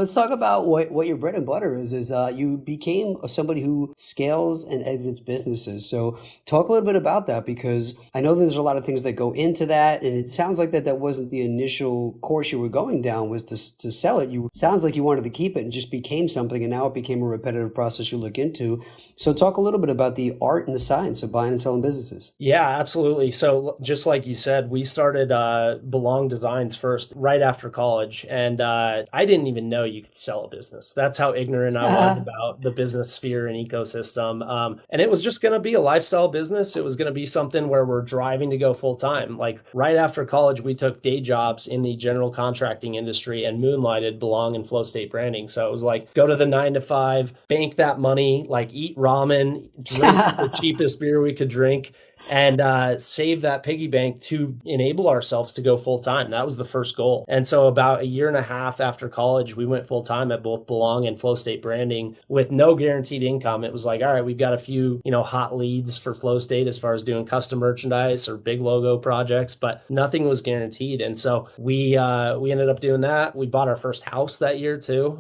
let's talk about what your bread and butter is. You became somebody who scales and exits businesses. So talk a little bit about that, because I know there's a lot of things that go into that, and it sounds like that wasn't the initial course you were going down, was to sell it. You sounds like you wanted to keep it and just became something, and now it became a repetitive process you look into. So talk a little bit about the art and the science of buying and selling businesses. Yeah, absolutely. So just like you said, we started Belong Designs first right after college. And I didn't even know you could sell a business. That's how ignorant I was about the business sphere and ecosystem. And it was just going to be a lifestyle business. It was going to be something where we're driving to go full time. Like right after college, we took day jobs in the general contracting industry and moonlighted Belong and Flow State branding. So it was like go to the 9 to 5, bank that money, like eat ramen, drink the cheapest beer we could drink, and save that piggy bank to enable ourselves to go full time. That was the first goal. And so about a year and a half after college, we went full time at both Belong and Flow State branding with no guaranteed income. It was like, all right, we've got a few, hot leads for Flow State as far as doing custom merchandise or big logo projects, but nothing was guaranteed. And so we ended up doing that. We bought our first house that year too.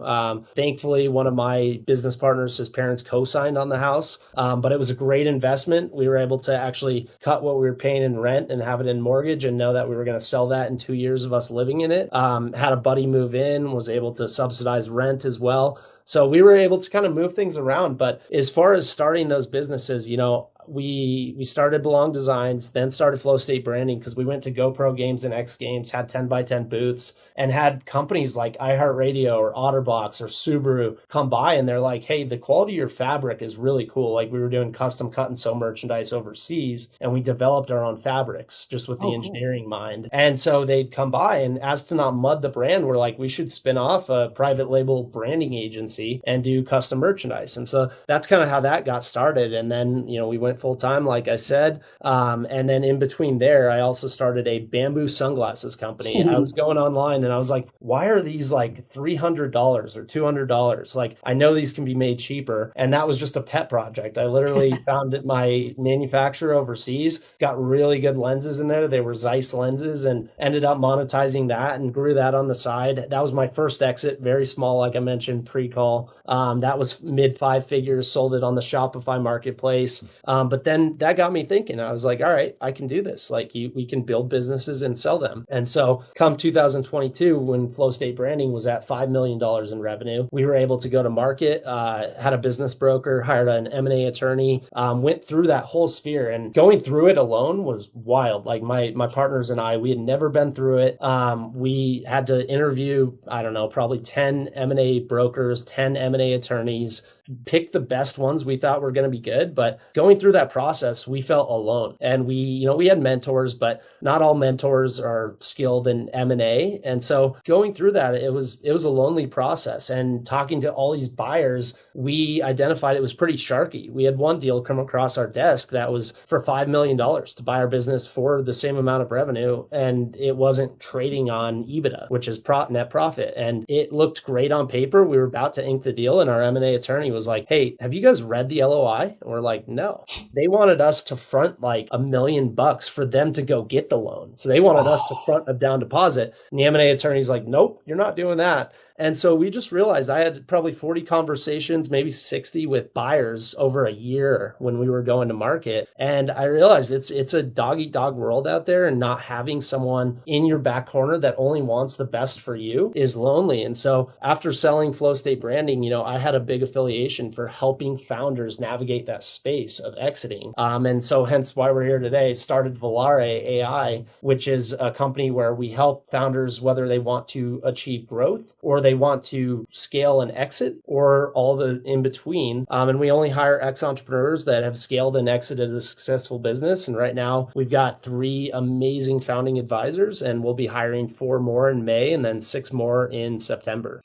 Thankfully, one of my business partners, his parents co-signed on the house, but it was a great investment. We were able to actually cut what we were paying in rent and have it in mortgage and know that we were going to sell that in 2 years of us living in it. Had a buddy move in, was able to subsidize rent as well. So we were able to kind of move things around. But as far as starting those businesses, we started Belong Designs, then started Flow State Branding because we went to GoPro Games and X Games, had 10 by 10 booths, and had companies like iHeartRadio or OtterBox or Subaru come by, and they're like, hey, the quality of your fabric is really cool. Like we were doing custom cut and sew merchandise overseas, and we developed our own fabrics just with the engineering mind. And so they'd come by, and as to not mud the brand, we're like, we should spin off a private label branding agency and do custom merchandise. And so that's kind of how that got started. And then, we went full time, like I said. And then in between there, I also started a bamboo sunglasses company. I was going online and I was like, why are these like $300 or $200? Like, I know these can be made cheaper. And that was just a pet project. I literally found my manufacturer overseas, got really good lenses in there. They were Zeiss lenses, and ended up monetizing that and grew that on the side. That was my first exit, very small, like I mentioned, pre-call. That was mid 5 figures, sold it on the Shopify marketplace. But then that got me thinking. I was like, all right, I can do this. Like we can build businesses and sell them. And so come 2022, when Flow State Branding was at $5 million in revenue, we were able to go to market, had a business broker, hired an M&A attorney, went through that whole sphere, and going through it alone was wild. Like my partners and I, we had never been through it. We had to interview, I don't know, probably 10 M&A brokers, 10 M&A attorneys, pick the best ones we thought were going to be good. But going through that process, we felt alone. And we had mentors, but not all mentors are skilled in M&A. And so going through that, it was a lonely process. And talking to all these buyers, we identified it was pretty sharky. We had one deal come across our desk that was for $5 million to buy our business for the same amount of revenue. And it wasn't trading on EBITDA, which is net profit. And it looked great on paper. We were about to ink the deal, and our M&A attorney was like, hey, have you guys read the LOI? And we're like, no. They wanted us to front like $1 million for them to go get the loan. So they wanted us to front a down deposit. And the M&A attorney's like, nope, you're not doing that. And so we just realized I had probably 40 conversations, maybe 60 with buyers over a year when we were going to market. And I realized it's a dog eat dog world out there, and not having someone in your back corner that only wants the best for you is lonely. And so after selling Flow State Branding, I had a big affiliation for helping founders navigate that space of exiting. And so hence why we're here today, started Volare AI, which is a company where we help founders, whether they want to achieve growth or they want to scale and exit, or all the in between. And we only hire ex-entrepreneurs that have scaled and exited a successful business. And right now we've got 3 amazing founding advisors, and we'll be hiring 4 more in May and then 6 more in September.